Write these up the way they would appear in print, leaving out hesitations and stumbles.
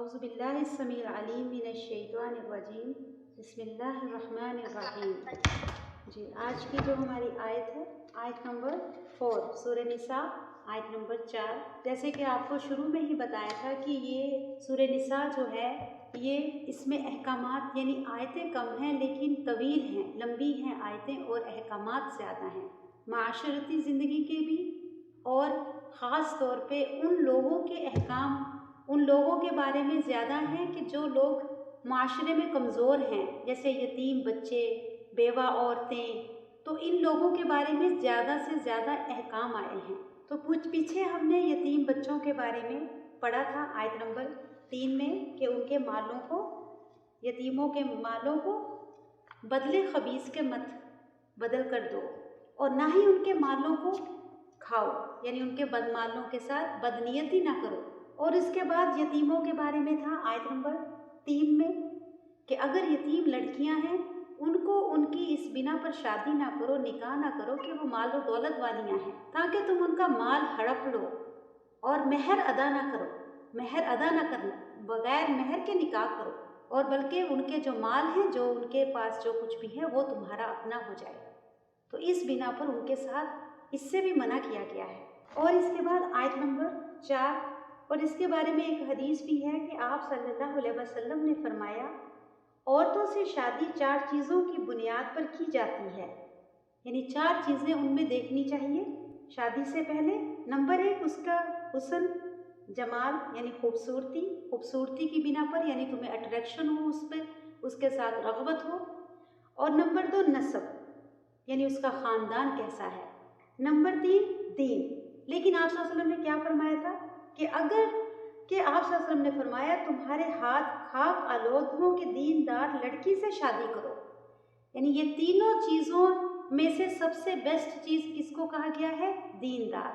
अऊज़ु बिल्लाहि अस्समीउल अलीम मिनश शैतानिर रजीम बिस्मिल्लाहिर रहमानिर रहीम। जी, आज की जो हमारी आयत है, आयत नंबर 4 सूरह निसा, आयत नंबर 4। जैसे कि आपको शुरू में ही बताया था कि ये सूरह निसा जो है, ये इसमें अहकामात यानी आयतें कम हैं लेकिन तवील हैं, लंबी हैं आयतें और अहकामात ज़्यादा हैं, माशरती ज़िंदगी के भी और ख़ास तौर पे उन लोगों के अहकाम उन लोगों के बारे में ज़्यादा हैं कि जो लोग माशरे में कमज़ोर हैं, जैसे यतीम बच्चे, बेवा औरतें। तो इन लोगों के बारे में ज़्यादा से ज़्यादा अहकाम आए हैं। तो कुछ पीछे हमने यतीम बच्चों के बारे में पढ़ा था आयत नंबर 3 में कि उनके मालों को, यतीमों के मालों को बदले खबीस के मत बदल कर दो और ना ही उनके मालों को खाओ, यानी उनके बदमालों के साथ बदनीयती ना करो। और इसके बाद यतीमों के बारे में था आयत नंबर 3 में कि अगर यतीम लड़कियां हैं उनको उनकी इस बिना पर शादी ना करो, निकाह ना करो कि वो माल और दौलत वालियां हैं, ताकि तुम उनका माल हड़प लो और मेहर अदा ना करो, मेहर अदा ना करना, बगैर मेहर के निकाह करो, और बल्कि उनके जो माल हैं, जो उनके पास जो कुछ भी है वो तुम्हारा अपना हो जाए। तो इस बिना पर उनके साथ इससे भी मना किया गया है। और इसके बाद आयत नंबर 4, और इसके बारे में एक हदीस भी है कि आप सल्लल्लाहु अलैहि वसल्लम ने फरमाया, औरतों से शादी 4 चीज़ों की बुनियाद पर की जाती है, यानी 4 चीज़ें उनमें देखनी चाहिए शादी से पहले। नंबर 1 उसका हुस्न, जमाल यानी खूबसूरती, खूबसूरती की बिना पर, यानी तुम्हें अट्रैक्शन हो उस पर, उसके साथ रग़बत हो। और नंबर 2 नस्ब, यानी उसका ख़ानदान कैसा है। नंबर 3 दीन। लेकिन आप सल्लल्लाहु अलैहि वसल्लम ने क्या फरमाया था कि अगर कि आप सल्लल्लाहु अलैहि वसल्लम ने फरमाया तुम्हारे हाथ खाक आलोद हों कि दीनदार लड़की से शादी करो, यानी ये तीनों चीज़ों में से सबसे बेस्ट चीज़ किसको कहा गया है? दीनदार।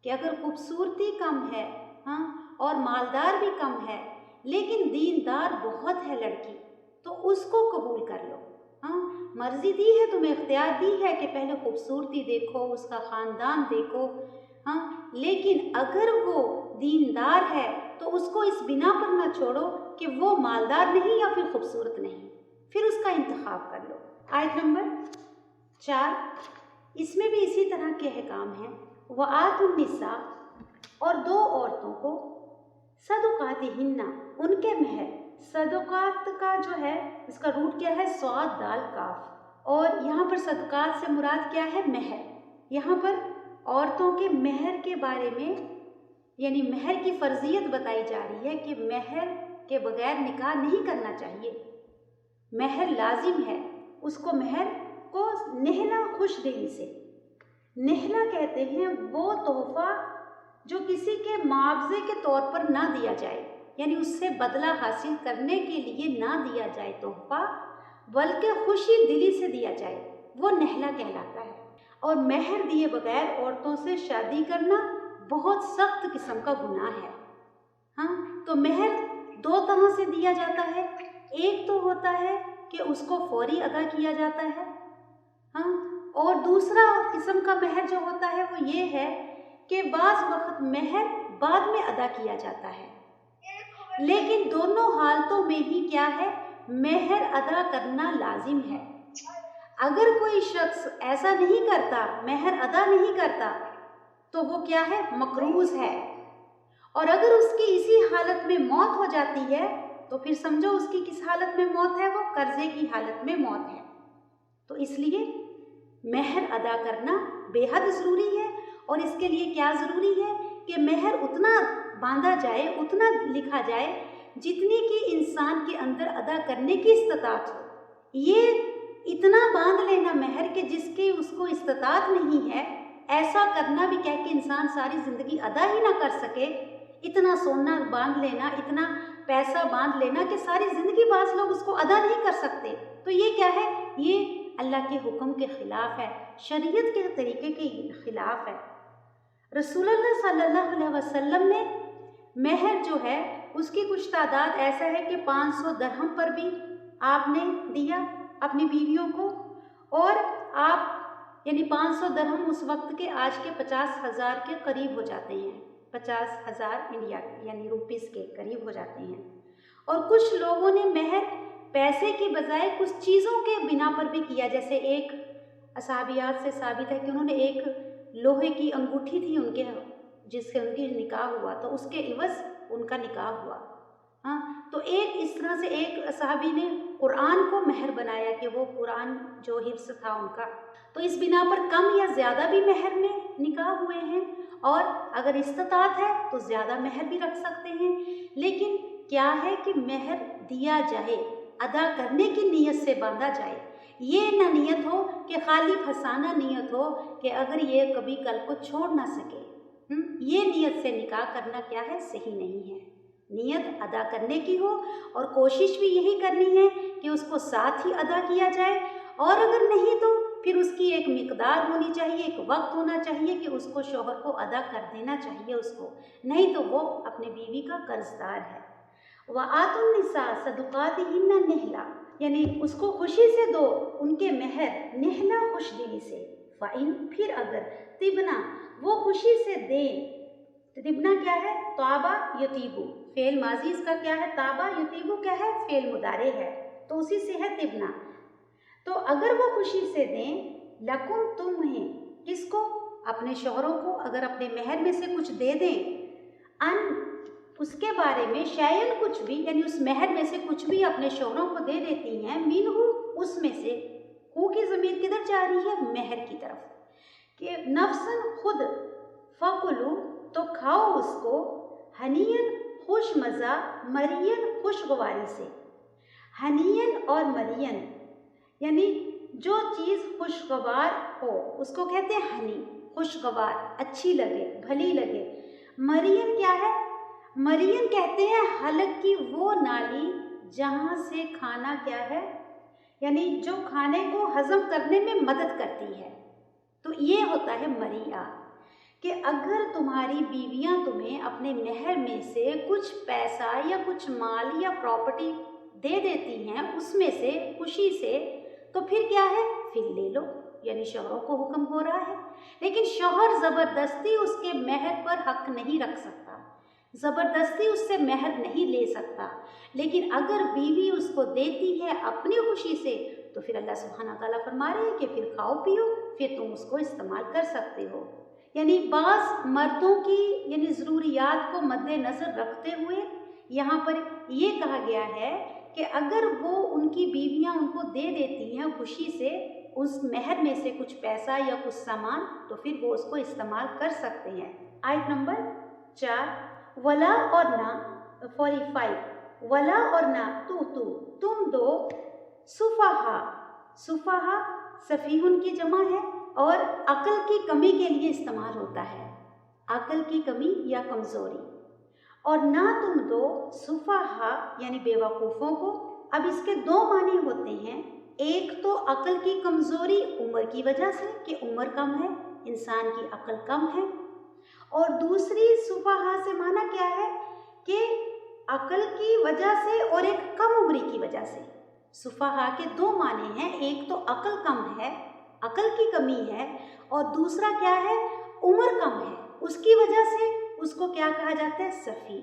कि अगर खूबसूरती कम है, हाँ, और मालदार भी कम है, लेकिन दीनदार बहुत है लड़की, तो उसको कबूल कर लो। हाँ, मर्जी दी है तुम्हें, इख्तियार दी है कि पहले खूबसूरती देखो, उसका ख़ानदान देखो, हाँ, लेकिन अगर वो दीनदार है तो उसको इस बिना पर ना छोड़ो कि वो मालदार नहीं या फिर खूबसूरत नहीं, फिर उसका इंतखाब कर लो। आयत नंबर 4, इसमें भी इसी तरह के अहकाम हैं। वआतुन निसा, और 2 औरतों को सदुकातिहिन्ना, उनके महर। सदुकात का जो है, इसका रूट क्या है? स्वाद दाल काफ। और यहाँ पर सदकात से मुराद क्या है? महर। यहाँ पर औरतों के महर के बारे में, यानी महर की फर्जियत बताई जा रही है कि महर के बगैर निकाह नहीं करना चाहिए, महर लाजिम है। उसको महर को नेहला खुश देने से, नेहला कहते हैं वो तोहफा जो किसी के मुआवजे के तौर पर ना दिया जाए, यानी उससे बदला हासिल करने के लिए ना दिया जाए तोहफा, बल्कि खुशी दिली से दिया जाए, वो नेहला कहलाता है। और महर दिए बगैर औरतों से शादी करना बहुत सख्त किस्म का गुनाह है। हाँ, तो महर 2 तरह से दिया जाता है। एक तो होता है कि उसको फौरी अदा किया जाता है, हाँ, और दूसरा किस्म का महर जो होता है वो ये है कि बाज़ वक्त महर बाद में अदा किया जाता है, लेकिन दोनों हालतों में ही क्या है? महर अदा करना लाजिम है। अगर कोई शख्स ऐसा नहीं करता, महर अदा नहीं करता, तो वो क्या है? मकरूज़ है। और अगर उसकी इसी हालत में मौत हो जाती है तो फिर समझो उसकी किस हालत में मौत है? वो कर्जे की हालत में मौत है। तो इसलिए महर अदा करना बेहद ज़रूरी है। और इसके लिए क्या ज़रूरी है कि महर उतना बांधा जाए, उतना लिखा जाए जितनी कि इंसान के अंदर अदा करने की इस्तिताअत हो। ये इतना बांध लेना महर के जिसकी उसको इस्तिताअत नहीं है, ऐसा करना भी क्या कि इंसान सारी ज़िंदगी अदा ही ना कर सके, इतना सोना बांध लेना, इतना पैसा बांध लेना कि सारी ज़िंदगी बाज़ लोग उसको अदा नहीं कर सकते। तो ये क्या है? ये अल्लाह के हुक्म के ख़िलाफ़ है, शरीयत के तरीके के ख़िलाफ़ है। रसूलुल्लाह सल्लल्लाहु अलैहि वसल्लम ने महर जो है उसकी कुछ तादाद ऐसा है कि 500 दरहम पर भी आपने दिया अपनी बीवियों को, और आप यानी 500 दरहम उस वक्त के आज के 50,000 के करीब हो जाते हैं, 50,000 इंडिया यानी रुपीस के करीब हो जाते हैं। और कुछ लोगों ने मेहर पैसे की बजाय कुछ चीज़ों के बिना पर भी किया, जैसे एक असहाबियात से साबित है कि उन्होंने एक लोहे की अंगूठी थी उनके, जिससे उनकी निकाह हुआ, तो उसके इवज़ उनका निकाह हुआ। हाँ, तो एक इस तरह से एक सहाबी ने कुरान को मेहर बनाया कि वो कुरान जो हिफ्स था उनका, तो इस बिना पर कम या ज़्यादा भी मेहर में निकाह हुए हैं, और अगर इस्तात है तो ज़्यादा मेहर भी रख सकते हैं। लेकिन क्या है कि मेहर दिया जाए, अदा करने की नीयत से बांधा जाए, ये ना नियत हो कि खाली फसाना नियत हो कि अगर ये कभी कल को छोड़ ना सके। ये नियत से निकाह करना क्या है, सही नहीं है। नियत अदा करने की हो और कोशिश भी यही करनी है कि उसको साथ ही अदा किया जाए, और अगर नहीं तो फिर उसकी एक मिकदार होनी चाहिए, एक वक्त होना चाहिए कि उसको शौहर को अदा कर देना चाहिए उसको, नहीं तो वो अपने बीवी का कर्जदार है। व आतुन निसा सदुकातिहिन्ना निहला, यानी उसको खुशी से दो उनके मेहर, निहला खुश दिली से। फ़ाइन, फिर अगर तिबना, वो खुशी से दें। तिबना क्या है, ताबा यतीबू, फेल माजी इसका क्या है, ताबा, यतीबू क्या है, फेल मुदारे है, तो उसी से है तिबना। तो अगर वो खुशी से दें, लकुम तुम्हें, किसको, अपने शौहरों को अगर अपने मेहर में से कुछ दे दें, अन उसके बारे में, शयन कुछ भी, यानी उस मेहर में से कुछ भी अपने शौहरों को दे देती हैं, मिनहु उसमें से, हु की ज़मीर किधर जा रही है, मेहर की तरफ, कि नफ्सन खुद, फ़कुलू तो खाओ उसको, हनीयन खुश मज़ा, मरियन खुशगवारी से। हनीयन और मरियन यानी जो चीज़ खुशगवार हो उसको कहते हैं हनी, खुशगवार, अच्छी लगे, भली लगे। मरियन क्या है, मरियन कहते हैं हलक की वो नाली जहाँ से खाना क्या है, यानी जो खाने को हजम करने में मदद करती है, तो ये होता है मरिया। कि अगर तुम्हारी बीवियां तुम्हें अपने मेहर में से कुछ पैसा या कुछ माल या प्रॉपर्टी दे देती हैं उसमें से खुशी से, तो फिर क्या है, फिर ले लो, यानी शौहरों को हुक्म हो रहा है। लेकिन शौहर ज़बरदस्ती उसके मेहर पर हक नहीं रख सकता, ज़बरदस्ती उससे मेहर नहीं ले सकता। लेकिन अगर बीवी उसको देती है अपनी खुशी से, तो फिर अल्लाह सुब्हानहू तआला फरमा रहे हैं कि फिर खाओ पियो, फिर तुम उसको इस्तेमाल कर सकते हो। यानी बाज़ मर्दों की यानी ज़रूरियात को मद्देनज़र रखते हुए यहाँ पर ये कहा गया है कि अगर वो उनकी बीवियाँ उनको दे देती हैं खुशी से उस मेहर में से कुछ पैसा या कुछ सामान, तो फिर वो उसको इस्तेमाल कर सकते हैं। आयत नंबर 4, वला और ना 45, वला और ना तुम दो, सुफाहा, सुफाहा सफ़ीहुन की जमा है और अक्ल की कमी के लिए इस्तेमाल होता है, अक्ल की कमी या कमज़ोरी। और ना तुम दो सुफाहा यानी बेवकूफ़ों को। अब इसके दो मानी होते हैं, एक तो अक्ल की कमज़ोरी उम्र की वजह से कि उम्र कम है, इंसान की अक्ल कम है, और दूसरी सुफाहा से माना क्या है कि अक्ल की वजह से और एक कम उम्री की वजह से। सुफाहा के दो माने हैं, एक तो अक्ल कम है, अक्ल की कमी है, और दूसरा क्या है, उम्र कम है, उसकी वजह से उसको क्या कहा जाता है, सफ़ी।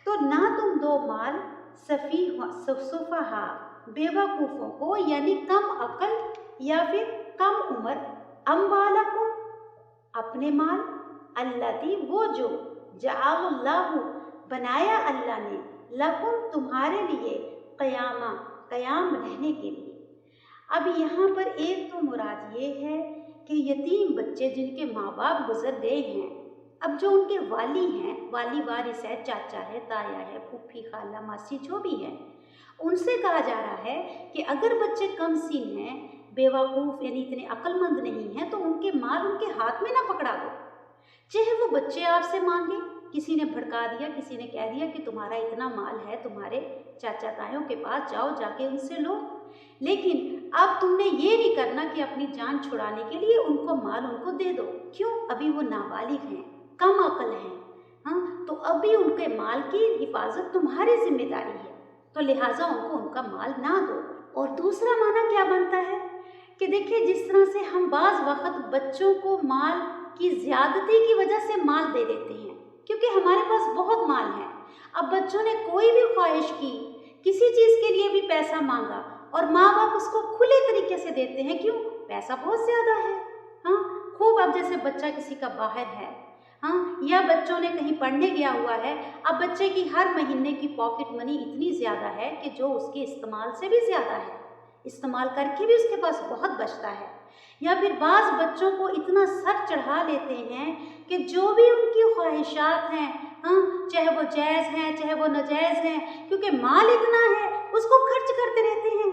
तो ना तुम दो माल सफ़ी सुफहा बेवकूफ़ों को, यानी कम अक्ल या फिर कम उम्र, अम्वालकुम अपने माल, अल्लती वो जो, जअलल्लाहु बनाया अल्लाह ने, लकुम तुम्हारे लिए, क़यामा क़याम रहने के लिए। अब यहाँ पर एक तो मुराद ये है कि यतीम बच्चे जिनके माँ बाप गुजर गए हैं, अब जो उनके वाली हैं, वाली वारिस है, चाचा है, ताया है, फूफी, खाला, मासी जो भी है, उनसे कहा जा रहा है कि अगर बच्चे कम सीन हैं, बेवकूफ़ यानी इतने अक्लमंद नहीं हैं, तो उनके माल उनके हाथ में ना पकड़ा दो। चाहे वो बच्चे आपसे मांगे, किसी ने भड़का दिया, किसी ने कह दिया कि तुम्हारा इतना माल है, तुम्हारे चाचा तायों के पास जाओ, जाके उनसे लो, लेकिन अब तुमने ये नहीं करना कि अपनी जान छुड़ाने के लिए उनको माल उनको दे दो। क्यों? अभी वो नाबालिग हैं, कम अकल हैं, हाँ, तो अभी उनके माल की हिफाजत तुम्हारी जिम्मेदारी है, तो लिहाजा उनको उनका माल ना दो। और दूसरा माना क्या बनता है कि देखिए, जिस तरह से हम बाज़ वक़्त बच्चों को माल की ज़्यादती की वजह से माल दे देते हैं, क्योंकि हमारे पास बहुत माल है। अब बच्चों ने कोई भी ख्वाहिश की, किसी चीज़ के लिए भी पैसा मांगा और माँ बाप उसको खुले तरीके से देते हैं। क्यों? पैसा बहुत ज़्यादा है। हाँ, खूब। अब जैसे बच्चा किसी का बाहर है, हाँ, या बच्चों ने कहीं पढ़ने गया हुआ है, अब बच्चे की हर महीने की पॉकेट मनी इतनी ज़्यादा है कि जो उसके इस्तेमाल से भी ज़्यादा है, इस्तेमाल करके भी उसके पास बहुत बचता है। या फिर बाज़ बच्चों को इतना सर चढ़ा लेते हैं कि जो भी उनकी ख्वाहिशात हैं, हाँ, चाहे वो जायज़ हैं चाहे वो नाजायज़ हैं, क्योंकि माल इतना है उसको खर्च करते रहते हैं,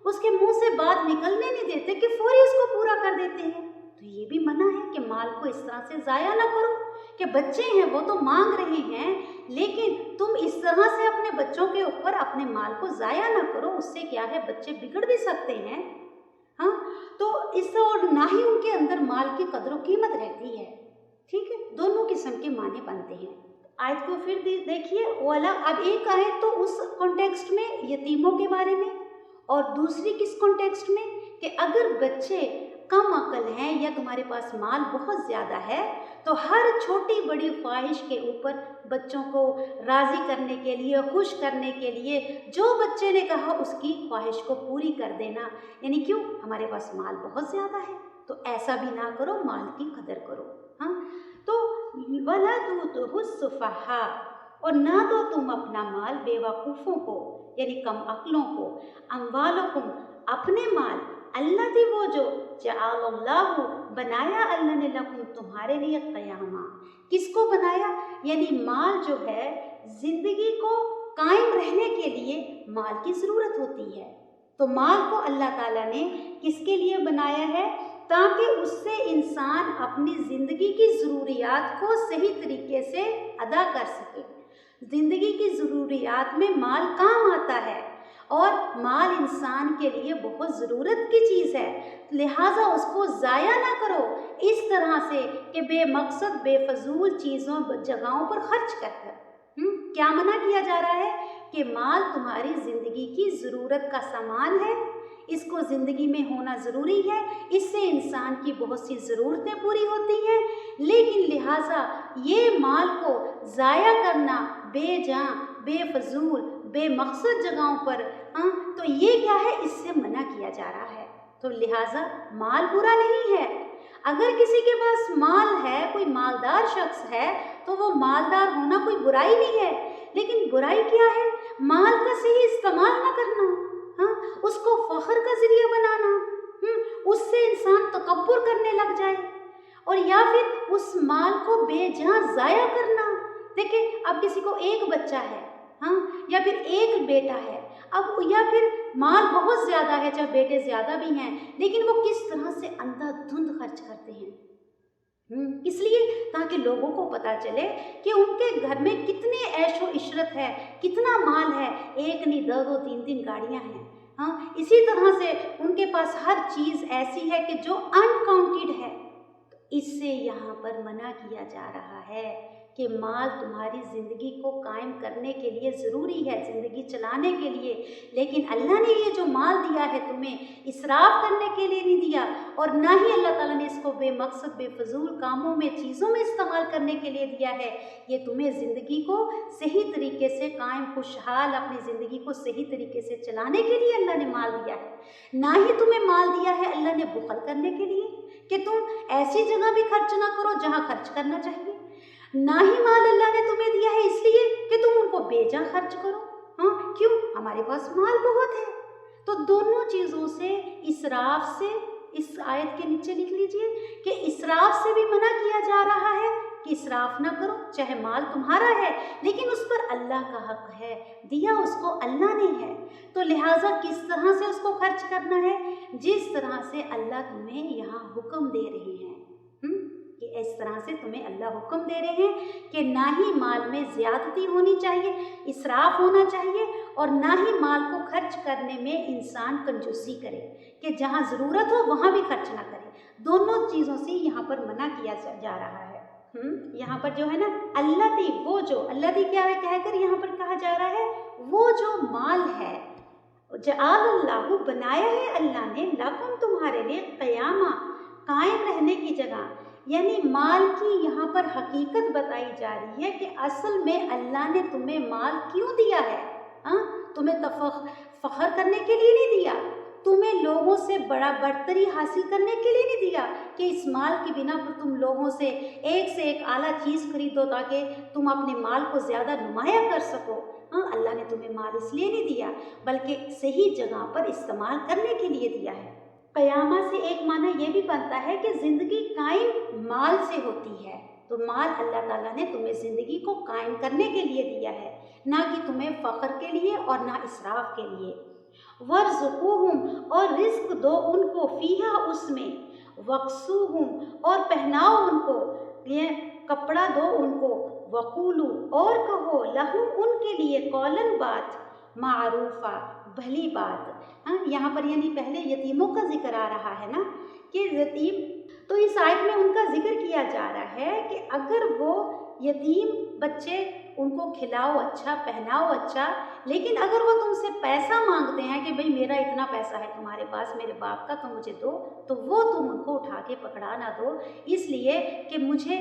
उसके मुंह से बात निकलने नहीं देते कि फौरी उसको पूरा कर देते हैं। तो ये भी मना है कि माल को इस तरह से ज़ाया ना करो, कि बच्चे हैं वो तो मांग रहे हैं, लेकिन तुम इस तरह से अपने बच्चों के ऊपर अपने माल को ज़ाया ना करो। उससे क्या है, बच्चे बिगड़ भी सकते हैं। हाँ, तो इससे और ना ही उनके अंदर माल की कदर कीमत रहती है। ठीक है, दोनों किस्म के माने बनते हैं। आयत को फिर देखिए, वाला। अब एक आयत तो उस कॉन्टेक्स्ट में यतीमों के बारे में, और दूसरी किस कॉन्टेक्स्ट में कि अगर बच्चे कम अकल हैं या तुम्हारे पास माल बहुत ज़्यादा है, तो हर छोटी बड़ी ख्वाहिश के ऊपर बच्चों को राज़ी करने के लिए, खुश करने के लिए जो बच्चे ने कहा उसकी ख्वाहिश को पूरी कर देना। यानी क्यों? हमारे पास माल बहुत ज़्यादा है, तो ऐसा भी ना करो, माल की कदर करो। हाँ, तो वला तुतहुस्सुफहा, और ना दो तुम अपना माल बेवकूफ़ों को, यानी कम अक्लों को। अम्वालकुम, अपने माल, अल्लाह दी, वो जो जअलल्लाहु, बनाया अल्लाह ने, लकुम, तुम्हारे लिए, क़यामा, किसको बनाया? यानी माल जो है, ज़िंदगी को कायम रहने के लिए माल की ज़रूरत होती है। तो माल को अल्लाह ताला ने किसके लिए बनाया है? ताकि उससे इंसान अपनी ज़िंदगी की ज़रूरियात को सही तरीके से अदा कर सके। ज़िंदगी की ज़रूरियात में माल काम आता है, और माल इंसान के लिए बहुत ज़रूरत की चीज़ है, लिहाजा उसको ज़ाया ना करो इस तरह से कि बेमकसद बेफजूल चीज़ों जगहों पर खर्च कर कर। क्या मना किया जा रहा है? कि माल तुम्हारी ज़िंदगी की ज़रूरत का सामान है, इसको ज़िंदगी में होना ज़रूरी है, इससे इंसान की बहुत सी ज़रूरतें पूरी होती हैं, लेकिन लिहाजा ये माल को ज़ाया करना बेजां, बेफजूल, बेमकसद जगहों पर, हाँ, तो ये क्या है, इससे मना किया जा रहा है। तो लिहाजा माल बुरा नहीं है। अगर किसी के पास माल है, कोई मालदार शख्स है, तो वो मालदार होना कोई बुराई नहीं है, लेकिन बुराई क्या है? माल का सही इस्तेमाल ना करना, हाँ, उसको फख्र का ज़रिया बनाना, उससे इंसान तकब्बुर करने लग जाए, और या फिर उस माल को बेजां ज़ाया करना। देखिए, अब किसी को एक बच्चा है, हाँ, या फिर एक बेटा है, अब या फिर माल बहुत ज़्यादा है, चाहे बेटे ज़्यादा भी हैं, लेकिन वो किस तरह से अंधाधुंध खर्च करते हैं, इसलिए ताकि लोगों को पता चले कि उनके घर में कितने ऐशो इशरत है, कितना माल है, एक नहीं, दो दो तीन तीन गाड़ियां हैं। हाँ, इसी तरह से उनके पास हर चीज़ ऐसी है कि जो अनकाउंटेड है। तो इससे यहाँ पर मना किया जा रहा है कि माल तुम्हारी ज़िंदगी को कायम करने के लिए ज़रूरी है, ज़िंदगी चलाने के लिए, लेकिन अल्लाह ने ये जो माल दिया है तुम्हें इसराफ करने के लिए नहीं दिया, और ना ही अल्लाह ताला ने इसको बेमकसद बेफजूल कामों में, चीज़ों में इस्तेमाल करने के लिए दिया है। ये तुम्हें ज़िंदगी को सही तरीके से कायम, खुशहाल अपनी ज़िंदगी को सही तरीके से चलाने के लिए अल्लाह ने माल दिया है। ना ही तुम्हें माल दिया है अल्लाह ने बुखल करने के लिए कि तुम ऐसी जगह भी खर्च ना करो जहाँ खर्च करना चाहिए। ना ही माल अल्लाह ने तुम्हें दिया है इसलिए कि तुम उनको बेजा खर्च करो। हाँ, क्यों? हमारे पास माल बहुत है। तो दोनों चीज़ों से, इसराफ से, इस आयत के नीचे लिख लीजिए कि इसराफ से भी मना किया जा रहा है कि इसराफ ना करो, चाहे माल तुम्हारा है लेकिन उस पर अल्लाह का हक है, दिया उसको अल्लाह ने है, तो लिहाजा किस तरह से उसको खर्च करना है? जिस तरह से अल्लाह तुम्हें यहाँ हुक्म दे रहे हैं, कि इस तरह से तुम्हें अल्लाह हुक्म दे रहे हैं कि ना ही माल में ज़्यादती होनी चाहिए, इसराफ होना चाहिए, और ना ही माल को खर्च करने में इंसान कंजूसी करे कि जहाँ ज़रूरत हो वहाँ भी खर्च ना करे। दोनों चीज़ों से यहाँ पर मना किया जा रहा है। यहाँ पर जो है ना, अल्लाह दी, वो जो, अल्लाह दी क्या है कहकर यहाँ पर कहा जा रहा है, वो जो माल है, जअलल्लाहु, बनाया है अल्लाह ने, लकुम, तुम्हारे लिए, क़यामा, कायम रहने की जगह, यानी माल की यहाँ पर हकीकत बताई जा रही है कि असल में अल्लाह ने तुम्हें माल क्यों दिया है। तुम्हें फ़ख्र करने के लिए नहीं दिया, तुम्हें लोगों से बड़ा बढ़तरी हासिल करने के लिए नहीं दिया कि इस माल के बिना पर तुम लोगों से एक आला चीज़ खरीदो ताकि तुम अपने माल को ज़्यादा नुमाया कर सको। अल्लाह ने तुम्हें माल इसलिए नहीं दिया बल्कि सही जगह पर इस्तेमाल करने के लिए दिया है। क़यामा से एक माना ये भी बनता है कि ज़िंदगी कायम माल से होती है, तो माल अल्लाह ताला ने तुम्हें ज़िंदगी को कायम करने के लिए दिया है, ना कि तुम्हें फ़ख्र के लिए और ना इसराफ के लिए। वर्ज़ुक़ूहुम, और रिज़्क़ दो उनको, फ़ीहा, उसमें, वक्सूहुम, और पहनाओ उनको, ये कपड़ा दो उनको, वक़ूलू, और कहो, लहुम, उनके लिए, कौलन, बात, मारूफ़ा, भली बात। यहाँ पर यानी पहले यतीमों का जिक्र आ रहा है ना कि यतीम, तो इस आयत में उनका जिक्र किया जा रहा है कि अगर वो यतीम बच्चे, उनको खिलाओ अच्छा, पहनाओ अच्छा, लेकिन अगर वो तुमसे पैसा मांगते हैं कि भाई मेरा इतना पैसा है तुम्हारे पास मेरे बाप का, तो मुझे दो, तो वो तुम उनको उठा के पकड़ा ना दो, इसलिए कि मुझे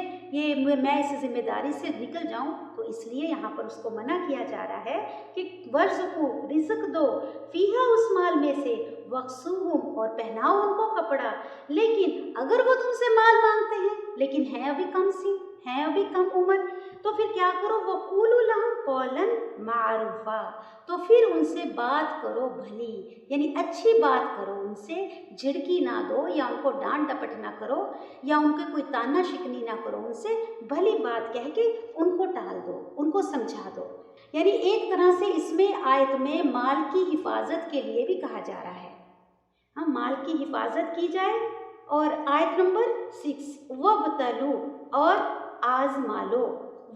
मैं इस जिम्मेदारी से निकल जाऊं, तो इसलिए यहाँ पर उसको मना किया जा रहा है कि वर्ज़ुक़ू, रिज़्क़ दो, फ़ीहा, उस माल में से, वक्सूहुम, और पहनाओ उनको कपड़ा। लेकिन अगर वो तुमसे माल मांगते हैं लेकिन है अभी कम सी, है अभी कम उम्र, तो फिर क्या करो, वक़ूलू लहुम कौलन मारूफ़ा, तो फिर उनसे बात करो भली, यानी अच्छी बात करो, उनसे झिड़की ना दो या उनको डांट डपट ना करो या उनके कोई ताना शिकनी ना करो, उनसे भली बात कह के उनको टाल दो, उनको समझा दो। यानी एक तरह से इसमें आयत में माल की हिफाजत के लिए भी कहा जा रहा है। माल की हिफाजत की जाए। और आयत नंबर 6, वब्तलू, और आजमा लो।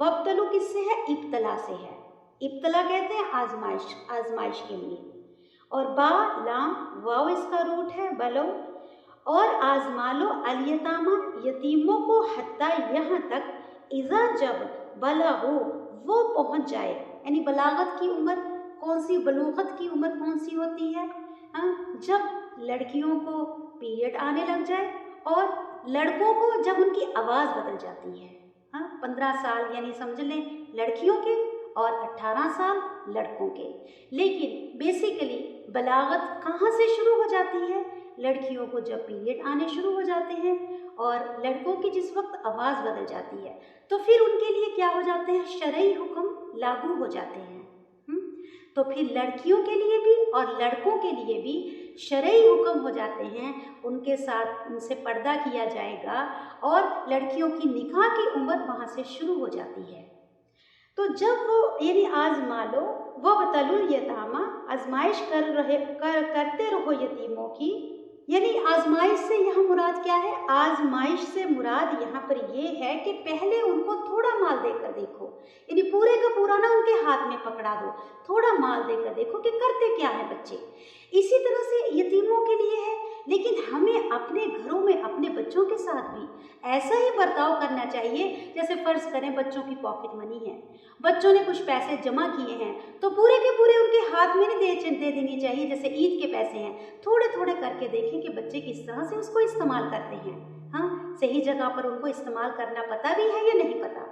वब्तलू किससे है? इब्तला से है। इब्तला कहते हैं आजमाइश, आजमाइश के लिए। और बा लाम वाव इसका रूट है, बलो, और आजमा लो अल-यतामा, यतीमों को, हत्ता, यहाँ तक, इज़ा, जब, बलगू, वो पहुँच जाए, यानी बलागत की उम्र, कौन सी बलूगत की उम्र कौन सी होती है? जब लड़कियों को पीरियड आने लग जाए और लड़कों को जब उनकी आवाज़ बदल जाती है। 15 साल यानी समझ लें लड़कियों के और 18 साल लड़कों के। लेकिन बेसिकली बलागत कहाँ से शुरू हो जाती है? लड़कियों को जब पीरियड आने शुरू हो जाते हैं और लड़कों की जिस वक्त आवाज़ बदल जाती है, तो फिर उनके लिए क्या हो जाते हैं? शरई हुक्म लागू हो जाते हैं। तो फिर लड़कियों के लिए भी और लड़कों के लिए भी शरई हुक्म हो जाते हैं, उनके साथ उनसे पर्दा किया जाएगा और लड़कियों की निकाह की उम्र वहाँ से शुरू हो जाती है। तो जब वो यानी आजमा लो, वब्तलुल यतामा, आजमाइश करते रहो यतीमों की, यानी आजमाइश से यहाँ मुराद क्या है? आजमाइश से मुराद यहाँ पर ये है कि पहले उनको थोड़ा माल देकर देखो, यानी पूरे का पूरा ना उनके हाथ में पकड़ा दो, थोड़ा माल देकर देखो कि करते क्या है बच्चे। इसी तरह से यतीमों के लिए है, लेकिन हमें अपने घरों में अपने बच्चों के साथ भी ऐसा ही बर्ताव करना चाहिए। जैसे फ़र्ज़ करें बच्चों की पॉकेट मनी है, बच्चों ने कुछ पैसे जमा किए हैं, तो पूरे के पूरे उनके हाथ में नहीं दे देनी चाहिए। जैसे ईद के पैसे हैं, थोड़े थोड़े करके देखें कि बच्चे किस तरह से उसको इस्तेमाल करते हैं। सही जगह पर उनको इस्तेमाल करना पता भी है या नहीं पता।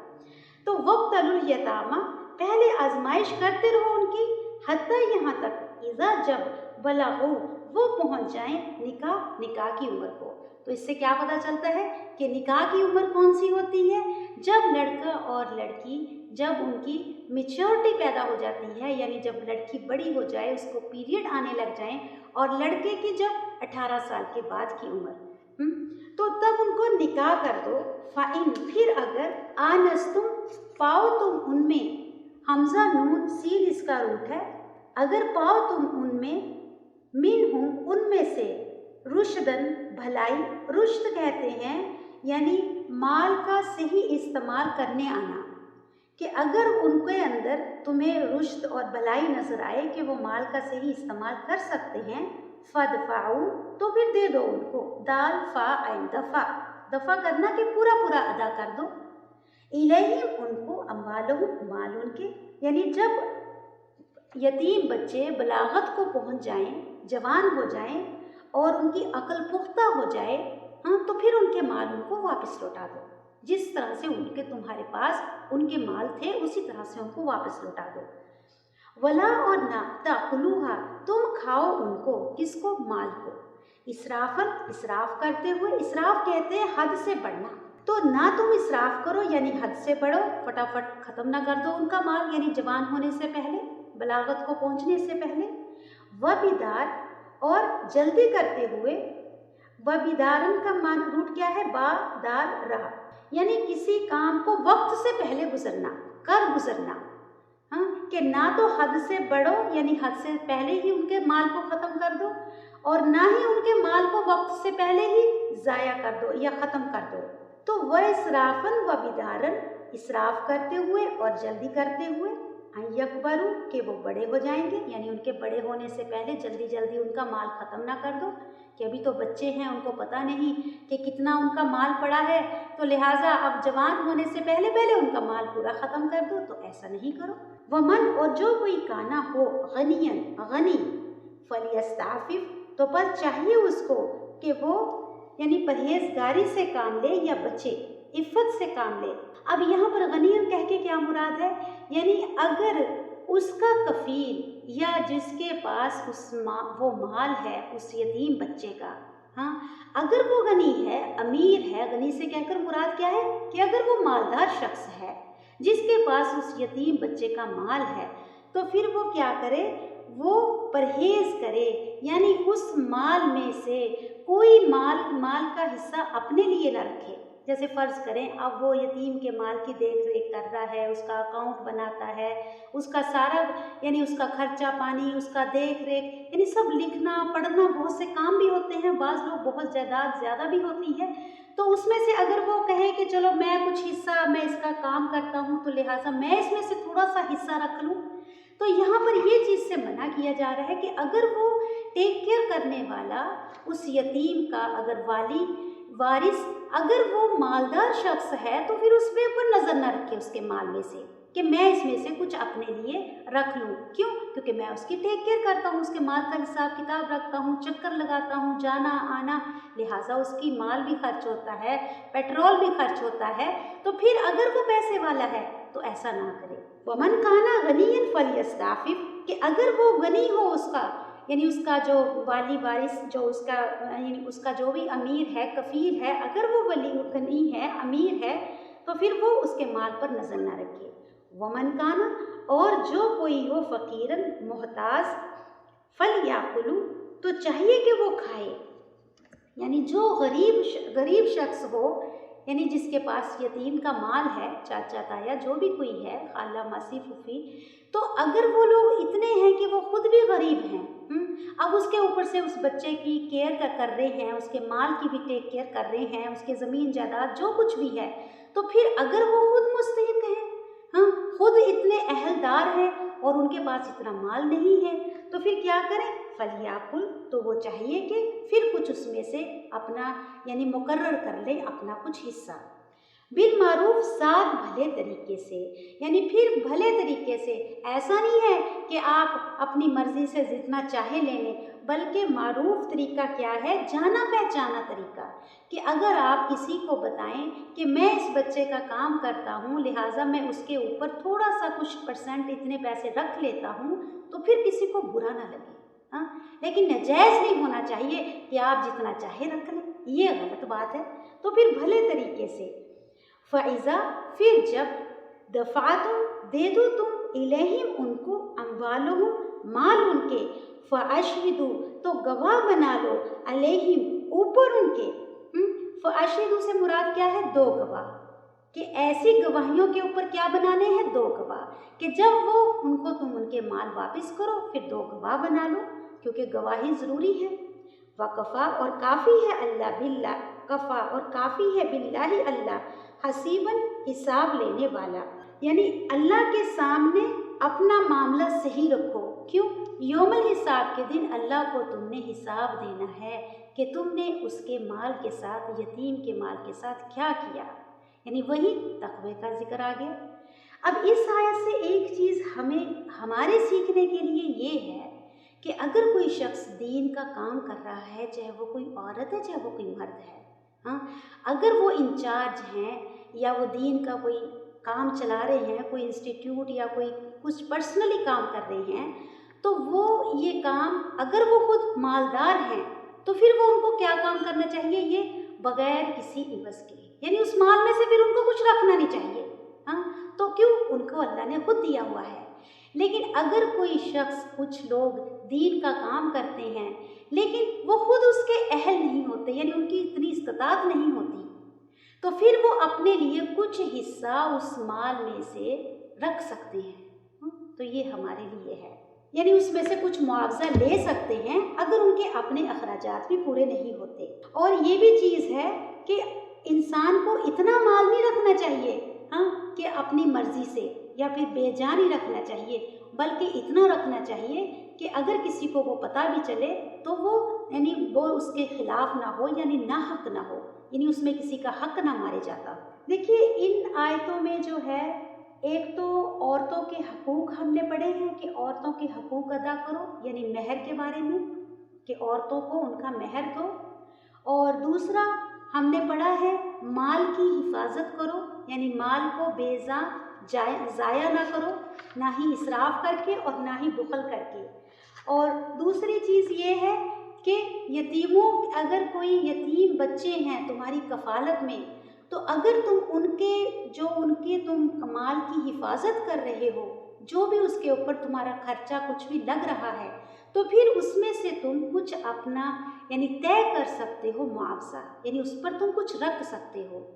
तो वब्तलुल यतामा, पहले आजमाइश करते रहो उनकी, हत्ता, यहाँ तक, इज़ा, जब, बलगू, वो पहुँच जाएं, निकाह की उम्र को। तो इससे क्या पता चलता है कि निकाह की उम्र कौन सी होती है? जब लड़का और लड़की, जब उनकी मेच्योरिटी पैदा हो जाती है, यानी जब लड़की बड़ी हो जाए, उसको पीरियड आने लग जाए, और लड़के की जब 18 साल के बाद की उम्र, तो तब उनको निकाह कर दो। फ़ाइन, फिर अगर आनस्तुम, पाओ तुम उनमें, हमज़ा नून सीन इसका रूट है, अगर पाओ तुम उनमें, मिनहुम, उनमें से, रुशदन, भलाई, रुश्द कहते हैं यानी माल का सही इस्तेमाल करने आना, कि अगर उनके अंदर तुम्हें रुश्द और भलाई नज़र आए कि वो माल का सही इस्तेमाल कर सकते हैं, फदफ़ाऊ, तो फिर दे दो उनको, दाल फ़ा आइन, दफ़ा, दफ़ा करना कि पूरा पूरा अदा कर दो, इलैहिम, उनको, अम्वालुहुम, माल उनके, यानी जब यतीम बच्चे बलागत को पहुँच जाएं, जवान हो जाएं और उनकी अक्ल पुख्ता हो जाए, हाँ, तो फिर उनके माल उनको वापस लौटा दो। जिस तरह से उनके तुम्हारे पास उनके माल थे उसी तरह से उनको वापस लौटा दो। वला और ना ताकुलूहा, तुम खाओ उनको, किसको? माल को। इसराफन, इसराफ करते हुए। इसराफ कहते हैं हद से बढ़ना। तो ना तुम इसराफ करो यानी हद से बढ़ो, फटाफट ख़त्म ना कर दो उनका माल यानी जवान होने से पहले, बलागत को पहुँचने से पहले। वबिदार, और जल्दी करते हुए। वबिदारन का मान रूट क्या है? बा दार रा, यानी किसी काम को वक्त से पहले गुजरना, कर गुजरना। हाँ, कि ना तो हद से बढ़ो यानी हद से पहले ही उनके माल को ख़त्म कर दो, और ना ही उनके माल को वक्त से पहले ही ज़ाया कर दो या ख़त्म कर दो। तो वह इसराफन व बिदारन, इसराफ करते हुए और जल्दी करते हुए। यकबरू, कि वो बड़े हो जाएंगे यानी उनके बड़े होने से पहले जल्दी जल्दी उनका माल ख़त्म ना कर दो, कि अभी तो बच्चे हैं, उनको पता नहीं कि कितना उनका माल पड़ा है, तो लिहाजा अब जवान होने से पहले पहले उनका माल पूरा ख़त्म कर दो। तो ऐसा नहीं करो। वमन, और जो कोई काना हो गनियन, गनी, फलियस्ताफिफ, तो पर चाहिए उसको कि वो यानी परहेजगारी से काम ले या बचे, इफ़्फ़त से काम ले। अब यहाँ पर गनियन कह के क्या मुराद है? यानी अगर उसका कफ़ील या जिसके पास वो माल है उस यतीम बच्चे का, हाँ, अगर वो गनी है, अमीर है, गनी से कहकर मुराद क्या है कि अगर वो मालदार शख्स है जिसके पास उस यतीम बच्चे का माल है, तो फिर वो क्या करे? वो परहेज़ करे, यानी उस माल में से कोई माल का हिस्सा अपने लिए न रखे। जैसे फ़र्ज़ करें अब वो यतीम के माल की देख रेख कर रहा है, उसका अकाउंट बनाता है, उसका सारा यानी उसका खर्चा पानी, उसका देख रेख यानी सब लिखना पढ़ना, बहुत से काम भी होते हैं, बाज़ लोग बहुत जायदाद ज़्यादा भी होती है, तो उसमें से अगर वो कहे कि चलो मैं कुछ हिस्सा मैं इसका काम करता हूँ तो लिहाजा मैं इसमें से थोड़ा सा हिस्सा रख लूँ, तो यहाँ पर ये चीज़ से मना किया जा रहा है कि अगर वो टेक केयर करने वाला उस यतीम का अगर वारिस अगर वो मालदार शख्स है तो फिर उसमें ऊपर नज़र ना रखे उसके माल में से कि मैं इसमें से कुछ अपने लिए रख लूँ। क्यों? क्योंकि मैं उसकी टेक केयर करता हूँ, उसके माल का हिसाब किताब रखता हूँ, चक्कर लगाता हूँ, जाना आना, लिहाजा उसकी माल भी खर्च होता है, पेट्रोल भी खर्च होता है। तो फिर अगर वो पैसे वाला है तो ऐसा ना करे। वमन काना गनीयन फलियस्ताफिफ, कि अगर वो गनी हो उसका यानी उसका जो वारिस जो उसका यानी उसका जो भी अमीर है, कफ़ील है, अगर वो गनी है, अमीर है, तो फिर वो उसके माल पर नज़र ना रखे। वमन काना, और जो कोई हो फ़कीरन, मोहताज, फल याकुलू, तो चाहिए कि वो खाए, यानी जो गरीब शख्स हो यानी जिसके पास यतीम का माल है, चाचा ताया जो भी कोई है, खाला मासी फूफी, तो अगर वो लोग इतने हैं कि वो खुद भी गरीब हैं, अब उसके ऊपर से उस बच्चे की केयर कर रहे हैं, उसके माल की भी टेक केयर कर रहे हैं, उसके ज़मीन जायदाद जो कुछ भी है, तो फिर अगर वो खुद मुस्तहिक हैं, हाँ, खुद इतने अहलदार हैं और उनके पास इतना माल नहीं है, तो फिर क्या करें? फलियाकुल, तो वो चाहिए कि फिर कुछ उसमें से अपना यानी मुकर्रर कर ले अपना कुछ हिस्सा। बिल मारूफ, साथ भले तरीके से, यानी फिर भले तरीके से, ऐसा नहीं है कि आप अपनी मर्ज़ी से जितना चाहे ले लें, बल्कि मारूफ तरीका क्या है? जाना पहचाना तरीका, कि अगर आप किसी को बताएं कि मैं इस बच्चे का काम करता हूँ लिहाजा मैं उसके ऊपर थोड़ा सा कुछ % इतने पैसे रख लेता हूँ, तो फिर किसी को बुरा ना लगे। हाँ, लेकिन नाजायज़ नहीं होना चाहिए कि आप जितना चाहे रख लें, ये गलत बात है। तो फिर भले तरीके से। फ़ाइज़ा, फिर जब दफ़ातुम, दे दो तुम, इलैहिम उनको, अम्वालुहुम, माल उनके, फ़अशहिदू, तो गवाह बना लो, अलैहिम, ऊपर उनके। फ़अशहिदू से मुराद क्या है? 2 गवाह, कि ऐसी गवाहियों के ऊपर क्या बनाने हैं? 2 गवाह, कि जब वो उनको तुम उनके माल वापस करो फिर 2 गवाह बना लो, क्योंकि गवाही ज़रूरी है। वकफ़ा, और काफ़ी है अल्लाह, बिल्ला, कफ़ा, और काफ़ी है बिल्लाही, अल्लाह, हसीबन, हिसाब लेने वाला, यानी अल्लाह के सामने अपना मामला सही रखो। क्यों? यौमुल हिसाब के दिन अल्लाह को तुमने हिसाब देना है कि तुमने उसके माल के साथ, यतीम के माल के साथ क्या किया, यानी वही तक़वे का जिक्र आ गया। अब इस आयत से एक चीज़ हमें हमारे सीखने के लिए ये है कि अगर कोई शख्स दीन का काम कर रहा है, चाहे वो कोई औरत है चाहे वो कोई मर्द है, हाँ, अगर वो इंचार्ज हैं या वो दीन का कोई काम चला रहे हैं, कोई इंस्टीट्यूट या कोई कुछ पर्सनली काम कर रहे हैं, तो वो ये काम अगर वो खुद मालदार हैं तो फिर वो उनको क्या काम करना चाहिए, ये बगैर किसी इवज़ के, यानी उस माल में से फिर उनको कुछ रखना नहीं चाहिए। हाँ, तो क्यों, उनको अल्लाह ने खुद दिया हुआ है। लेकिन अगर कोई शख्स, कुछ लोग दीन का काम करते हैं लेकिन वो खुद उसके अहल नहीं होते, यानी उनकी इतनी इस्तात नहीं होती, तो फिर वो अपने लिए कुछ हिस्सा उस माल में से रख सकते हैं। तो ये हमारे लिए है, यानी उसमें से कुछ मुआवजा ले सकते हैं अगर उनके अपने अखराजात भी पूरे नहीं होते। और ये भी चीज़ है कि इंसान को इतना माल नहीं रखना चाहिए कि अपनी मर्जी से या फिर बेजान ही रखना चाहिए, बल्कि इतना रखना चाहिए कि अगर किसी को वो पता भी चले तो वो यानी वो उसके खिलाफ ना हो, यानी ना हक ना हो, यानी उसमें किसी का हक ना मारे जाता। देखिए, इन आयतों में जो है, एक तो औरतों के हकूक़ हमने पढ़े हैं कि औरतों के हकूक़ अदा करो, यानी महर के बारे में कि औरतों को उनका महर दो। और दूसरा हमने पढ़ा है माल की हिफाजत करो, यानी माल को बेजा ज़ाया ना करो, ना ही इसराफ करके और ना ही बुखल करके। और दूसरी चीज़ ये है कि यतीमों, अगर कोई यतीम बच्चे हैं तुम्हारी कफ़ालत में, तो अगर तुम उनके तुम माल की हिफाजत कर रहे हो, जो भी उसके ऊपर तुम्हारा खर्चा कुछ भी लग रहा है, तो फिर उसमें से तुम कुछ अपना यानी तय कर सकते हो मुआवजा, यानी उस पर तुम कुछ रख सकते हो।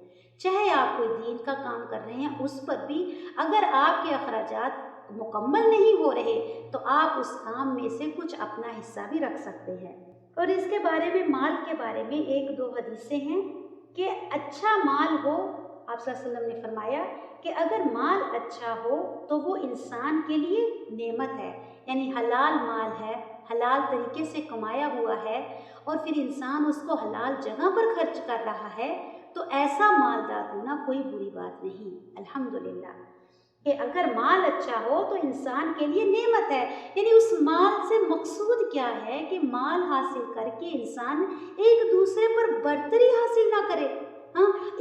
चाहे आप कोई दीन का काम कर रहे हैं, उस पर भी अगर आपके अखराजात मुकम्मल नहीं हो रहे तो आप उस काम में से कुछ अपना हिस्सा भी रख सकते हैं। और इसके बारे में, माल के बारे में 1-2 हदीसें हैं कि अच्छा माल हो, आप सल्लल्लाहु अलैहि वसल्लम ने फरमाया कि अगर माल अच्छा हो तो वो इंसान के लिए नेमत है, यानी हलाल माल है, हलाल तरीके से कमाया हुआ है और फिर इंसान उसको हलाल जगह पर खर्च कर रहा है, तो ऐसा मालदार होना कोई बुरी बात नहीं, अल्हम्दुलिल्लाह। कि अगर माल अच्छा हो तो इंसान के लिए नेमत है, यानी उस माल से मकसूद क्या है कि माल हासिल करके इंसान एक दूसरे पर बर्तरी हासिल ना करे,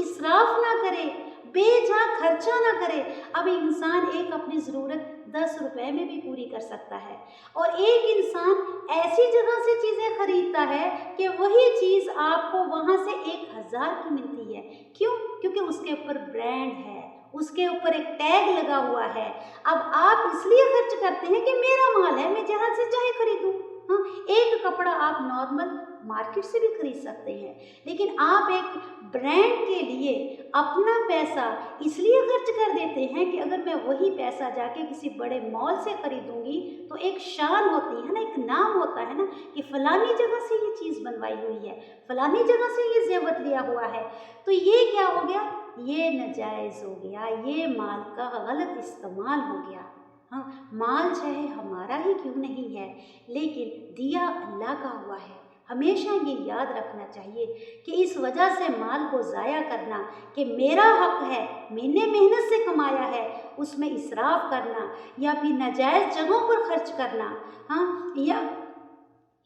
इसराफ ना करे, बेजा खर्चा ना करे। अब इंसान एक अपनी ज़रूरत 10 रुपए में भी पूरी कर सकता है और एक इंसान ऐसी जगह से चीज़ें खरीदता है कि वही चीज़ आपको वहाँ से 1000 की मिलती है। क्यों? क्योंकि उसके ऊपर ब्रांड है, उसके ऊपर एक टैग लगा हुआ है। अब आप इसलिए खर्च करते हैं कि मेरा माल है, मैं जहाँ से चाहे खरीदूँ। एक कपड़ा आप नॉर्मल मार्केट से भी खरीद सकते हैं, लेकिन आप एक ब्रांड के लिए अपना पैसा इसलिए खर्च कर देते हैं कि अगर मैं वही पैसा जाके किसी बड़े मॉल से खरीदूंगी तो एक शान होती है ना, एक नाम होता है ना कि फलानी जगह से ये चीज़ बनवाई हुई है, फलानी जगह से ये ज़ेवर लिया हुआ है। तो ये क्या हो गया, ये नाजायज़ हो गया, ये माल का गलत इस्तेमाल हो गया। माल चाहे हमारा ही क्यों नहीं है, लेकिन दिया अल्लाह का हुआ है। हमेशा ये याद रखना चाहिए कि इस वजह से माल को ज़ाया करना कि मेरा हक है, मैंने मेहनत से कमाया है, उसमें इसराफ करना या फिर नाजायज़ जगहों पर खर्च करना,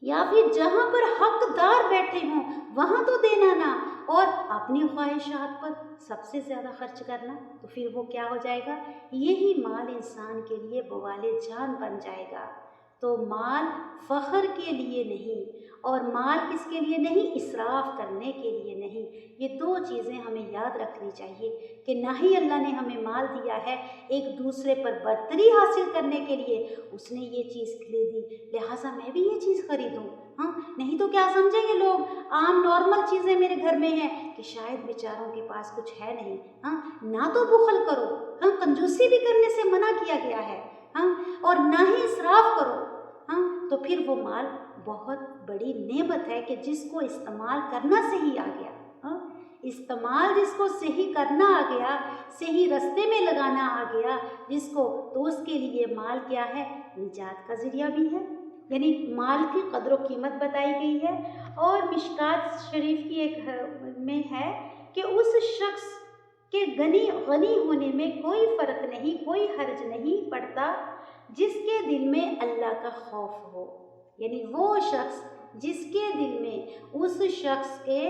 या फिर जहाँ पर हकदार बैठे हों वहाँ तो देना ना, और अपनी ख्वाहिशात पर सबसे ज़्यादा खर्च करना, तो फिर वो क्या हो जाएगा, यही माल इंसान के लिए बवाले जान बन जाएगा। तो माल फ़ख्र के लिए नहीं, और माल किसके लिए नहीं, इसराफ करने के लिए नहीं। ये 2 चीज़ें हमें याद रखनी चाहिए कि ना ही अल्लाह ने हमें माल दिया है एक दूसरे पर बर्तरी हासिल करने के लिए, उसने ये चीज़ खरीदी लिहाजा मैं भी ये चीज़ खरीदूँ। नहीं तो क्या समझेंगे लोग, आम नॉर्मल चीज़ें मेरे घर में हैं कि शायद बेचारों के पास कुछ है नहीं। ना तो बुखल करो, कंजूसी भी करने से मना किया गया है, और ना ही इसराफ करो। तो फिर वो माल बहुत बड़ी नेमत है कि जिसको इस्तेमाल करना सही आ गया, इस्तेमाल जिसको सही करना आ गया, सही रास्ते में लगाना आ गया जिसको, तो उसके लिए माल क्या है, निजात का ज़रिया भी है। यानी माल की कदर व कीमत बताई गई है। और मिशकात शरीफ की एक में है कि उस शख्स के गनी होने में कोई फ़र्क नहीं, कोई हर्ज नहीं पड़ता जिसके दिल में अल्लाह का खौफ हो। यानी वो शख्स जिसके दिल में, उस शख्स के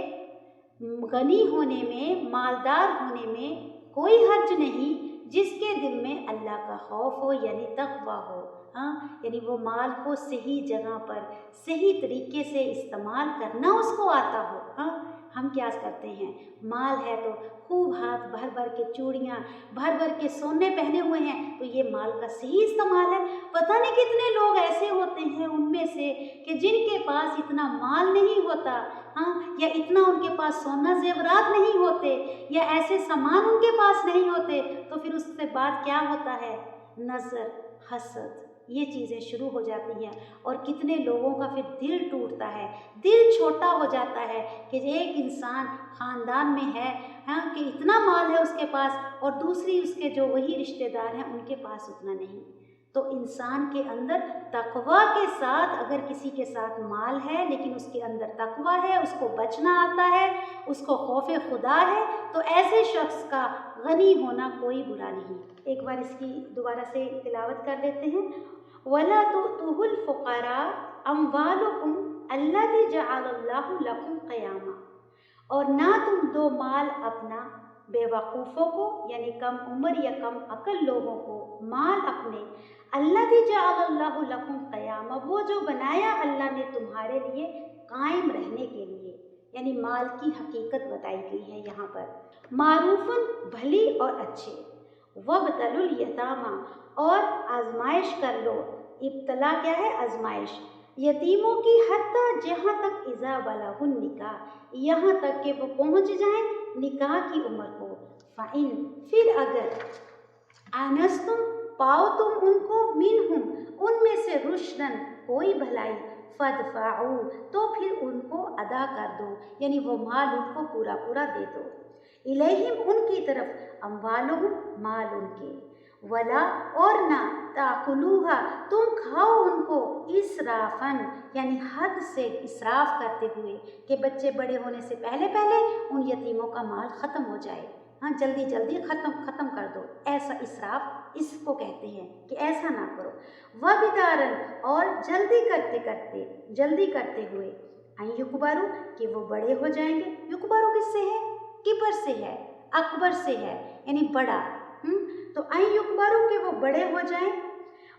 غنی ہونے میں، مالدار ہونے میں کوئی حرج نہیں جس کے دل میں اللہ کا خوف ہو، یعنی تقویٰ ہو. ہاں، یعنی وہ مال کو صحیح جگہ پر صحیح طریقے سے استعمال کرنا اس کو آتا ہو. ہاں، ہم کیا کرتے ہیں، مال ہے تو خوب ہاتھ بھر بھر کے چوڑیاں، بھر بھر کے سونے پہنے ہوئے ہیں، تو یہ مال کا صحیح استعمال ہے؟ پتہ نہیں کتنے لوگ ایسے ہوتے ہیں ان میں سے کہ جن کے پاس اتنا مال نہیں ہوتا، ہاں، یا اتنا ان کے پاس سونا زیورات نہیں ہوتے، یا ایسے سامان ان کے پاس نہیں ہوتے، تو پھر اس سے بعد کیا ہوتا ہے، نظر، حسد، یہ چیزیں شروع ہو جاتی ہیں. اور کتنے لوگوں کا پھر دل ٹوٹتا ہے، دل چھوٹا ہو جاتا ہے کہ ایک انسان خاندان میں ہے، ہاں، کہ اتنا مال ہے اس کے پاس، اور دوسری اس کے جو وہی رشتہ دار ہیں ان کے پاس اتنا نہیں. تو انسان کے اندر تقویٰ کے ساتھ، اگر کسی کے ساتھ مال ہے لیکن اس کے اندر تقویٰ ہے، اس کو بچنا آتا ہے، اس کو خوف خدا ہے، تو ایسے شخص کا غنی ہونا کوئی برا نہیں. ایک بار اس کی دوبارہ سے تلاوت کر لیتے ہیں. وَلَا تُؤْتُوهُ الْفُقَرَاءَ أَمْوَالَكُمْ الَّتِي جَعَلَ اللَّهُ لَكُمْ قِيَامًا، اور نہ تم دو مال اپنا بے وقوفوں کو، یعنی کم عمر یا کم عقل لوگوں کو، مال اپنے الَّذِي جَعَلَ اللَّهُ لَكُمْ قِيَامًا، وہ جو بنایا اللہ نے تمہارے لیے قائم رہنے کے لیے. یعنی مال کی حقیقت بتائی گئی ہے یہاں پر. معروفاً، بھلی اور اچھے. وَابْتَلُوا الْيَتَامَىٰ، اور آزمائش کر لو. ابتلا کیا ہے، آزمائش. یتیموں کی حتیٰ جہاں تک اذا بلغ النکاح، یہاں تک کہ وہ پہنچ جائیں نکاح کی عمر کو. فَإِن، پھر اگر آنستم، پاؤ تم ان کو، منہم، ان میں سے، رشدن، کوئی بھلائی، فادفعوا، تو پھر ان کو ادا کر دو، یعنی وہ مال ان کو پورا پورا دے دو. الیہم، ان کی طرف، اموالہم، مال ان کے. ولا، اور نہ، تاکلوها، تم کھاؤ ان کو، اسرافن، یعنی حد سے اسراف کرتے ہوئے، کہ بچے بڑے ہونے سے پہلے پہلے ان یتیموں کا مال ختم ہو جائے. ہاں، جلدی جلدی ختم کر دو. ایسا اسراف اس کو کہتے ہیں کہ ایسا نہ کرو. وَبِدَارًا، اور جلدی کرتے ہوئے. ان یکبروا، کہ وہ بڑے ہو جائیں گے. یکبروا کس سے ہے، کبر سے ہے، اکبر سے ہے، یعنی بڑا. تو ان یکبروا، کہ وہ بڑے ہو جائیں.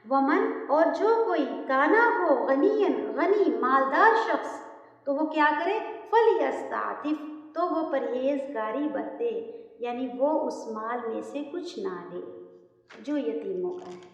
ومن، اور جو کوئی، کانا ہو غنیًا، غنی مالدار شخص، تو وہ کیا کرے، فلیستعفف، تو وہ پرہیزگاری برتے، یعنی وہ اس مال میں سے کچھ نہ لے جو یتیموں کا ہے.